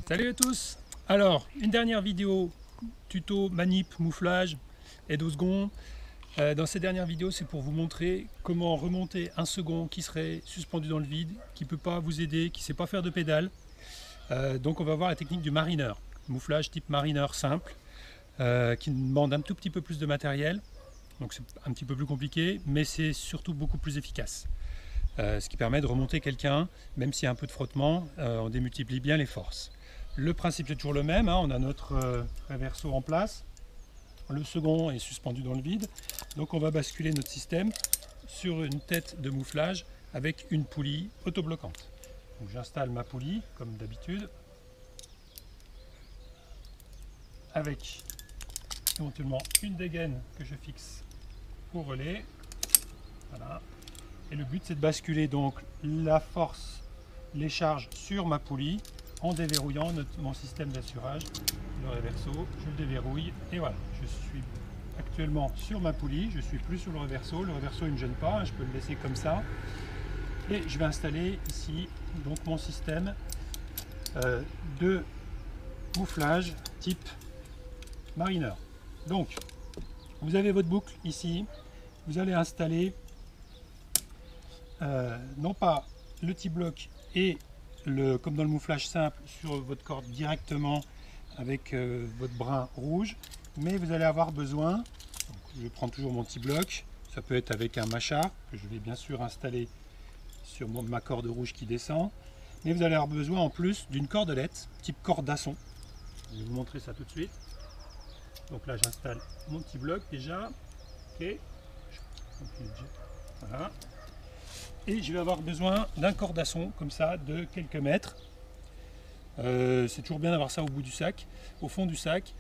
Salut à tous. Alors, une dernière vidéo tuto manip, mouflage et 12 secondes. Dans ces dernières vidéos, c'est pour vous montrer comment remonter un second qui serait suspendu dans le vide, qui ne peut pas vous aider, qui ne sait pas faire de pédale. Donc on va voir la technique du marineur, mouflage type marineur simple, qui demande un tout petit peu plus de matériel. Donc c'est un petit peu plus compliqué, mais c'est surtout beaucoup plus efficace. Ce qui permet de remonter quelqu'un, même s'il y a un peu de frottement, on démultiplie bien les forces. Le principe est toujours le même, hein, on a notre reverso en place, le second est suspendu dans le vide, donc on va basculer notre système sur une tête de mouflage avec une poulie autobloquante. Donc j'installe ma poulie comme d'habitude, avec éventuellement une dégaine que je fixe au relais. Voilà. Et le but c'est de basculer donc la force, les charges sur ma poulie en déverrouillant mon système d'assurage, le reverso. Je le déverrouille et voilà, je suis actuellement sur ma poulie, je suis plus sur le reverso il ne me gêne pas, hein, je peux le laisser comme ça. Et je vais installer ici donc mon système de mouflage type marineur. Donc vous avez votre boucle ici, vous allez installer non pas le T-block et comme dans le mouflage simple sur votre corde directement avec votre brin rouge, mais vous allez avoir besoin, donc je prends toujours mon T-block, ça peut être avec un machard que je vais bien sûr installer sur ma corde rouge qui descend, mais vous allez avoir besoin en plus d'une cordelette type cordasson. Je vais vous montrer ça tout de suite. Donc là j'installe mon T-block déjà, ok, voilà. Et je vais avoir besoin d'un cordasson comme ça de quelques mètres. C'est toujours bien d'avoir ça au bout du sac, au fond du sac.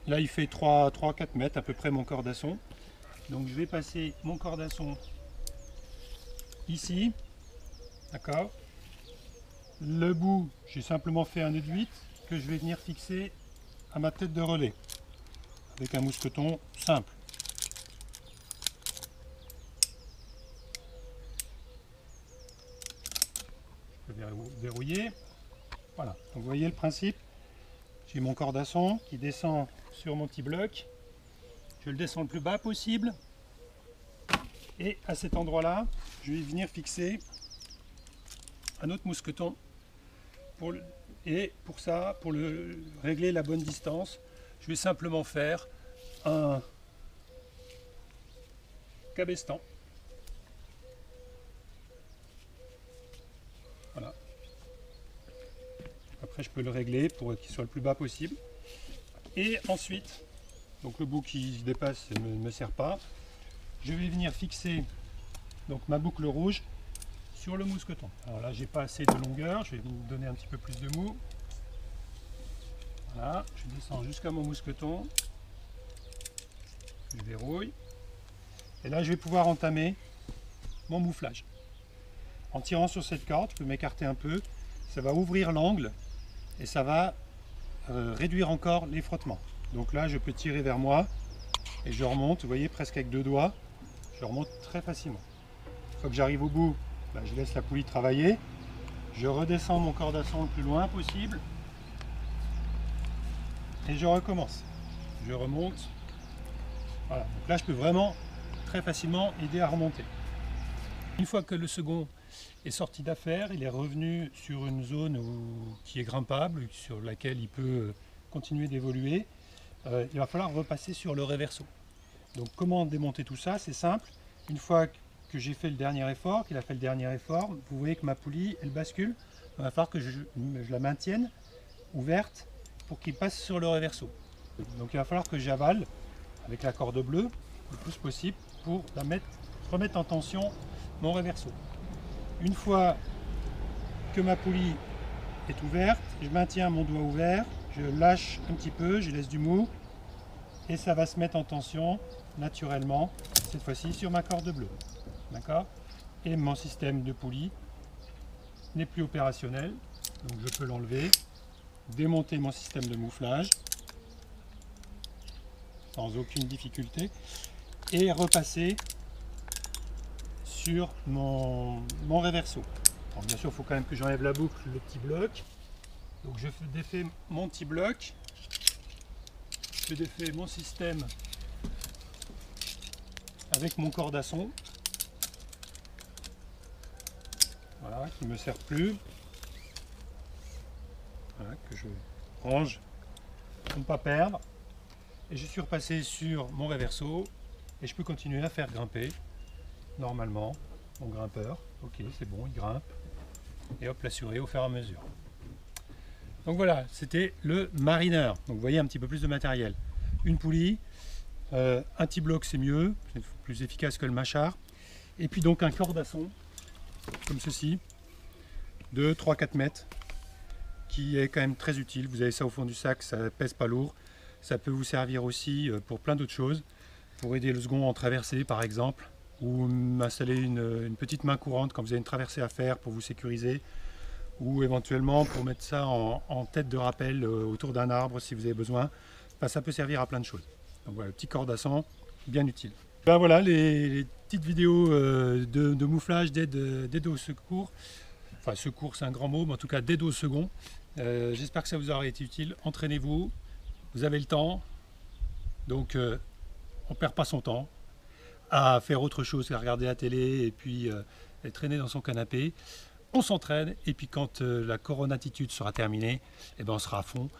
Là il fait 3-4 mètres à peu près mon cordasson. Donc je vais passer mon cordasson ici, d'accord. Le bout, j'ai simplement fait un nœud de 8 que je vais venir fixer à ma tête de relais avec un mousqueton simple. Verrouiller. Voilà, donc vous voyez le principe. J'ai mon cordasson qui descend sur mon petit bloc. Je le descends le plus bas possible. Et à cet endroit-là, je vais venir fixer un autre mousqueton. Et pour ça, pour régler la bonne distance, je vais simplement faire un cabestan. Voilà. Après je peux le régler pour qu'il soit le plus bas possible. Et ensuite, donc le bout qui se dépasse ne me sert pas. Je vais venir fixer donc ma boucle rouge sur le mousqueton. Alors là j'ai pas assez de longueur, je vais me donner un petit peu plus de mou. Voilà, je descends jusqu'à mon mousqueton. Je verrouille. Et là je vais pouvoir entamer mon mouflage. En tirant sur cette corde, je peux m'écarter un peu, ça va ouvrir l'angle et ça va réduire encore les frottements. Donc là je peux tirer vers moi et je remonte, vous voyez, presque avec 2 doigts, je remonte très facilement. Une fois que j'arrive au bout, je laisse la poulie travailler, je redescends mon cordasson le plus loin possible et je recommence. Je remonte. Voilà, donc là je peux vraiment très facilement aider à remonter. Une fois que le second est sorti d'affaire, il est revenu sur une zone qui est grimpable, sur laquelle il peut continuer d'évoluer. Il va falloir repasser sur le reverso. Donc comment démonter tout ça? C'est simple. Une fois que j'ai fait le dernier effort, qu'il a fait le dernier effort, vous voyez que ma poulie, elle bascule. Il va falloir que je la maintienne ouverte pour qu'il passe sur le reverso. Donc il va falloir que j'avale avec la corde bleue le plus possible pour remettre en tension mon reverso. Une fois que ma poulie est ouverte, je maintiens mon doigt ouvert, je lâche un petit peu, je laisse du mou et ça va se mettre en tension naturellement, cette fois-ci sur ma corde bleue. D'accord? Et mon système de poulie n'est plus opérationnel, donc je peux l'enlever, démonter mon système de mouflage sans aucune difficulté et repasser sur mon reverso. Alors bien sûr, il faut quand même que j'enlève la boucle, le petit bloc. Donc je défais mon petit bloc, je défais mon système avec mon cordasson, voilà, qui ne me sert plus, voilà, que je range pour ne pas perdre. Et je suis repassé sur mon reverso et je peux continuer à faire grimper normalement mon grimpeur. Ok, c'est bon, il grimpe. Et hop, l'assurer au fur et à mesure. Donc voilà, c'était le Mariner. Donc vous voyez un petit peu plus de matériel. Une poulie, un petit bloc c'est mieux, c'est plus efficace que le mâchard. Et puis donc un cordasson, comme ceci, de 3-4 mètres, qui est quand même très utile. Vous avez ça au fond du sac, ça pèse pas lourd. Ça peut vous servir aussi pour plein d'autres choses, pour aider le second en traversée par exemple, ou installer une petite main courante quand vous avez une traversée à faire pour vous sécuriser, ou éventuellement pour mettre ça en tête de rappel autour d'un arbre si vous avez besoin. Enfin, ça peut servir à plein de choses. Donc voilà, le petit cordasson, bien utile. Ben voilà les petites vidéos de mouflage, d'aide au secours. Enfin, secours c'est un grand mot, mais en tout cas d'aide au second. J'espère que ça vous aura été utile. Entraînez-vous. Vous avez le temps, donc on ne perd pas son temps à faire autre chose qu'à regarder la télé et puis traîner dans son canapé. On s'entraîne et puis quand la coronatitude sera terminée, eh ben on sera à fond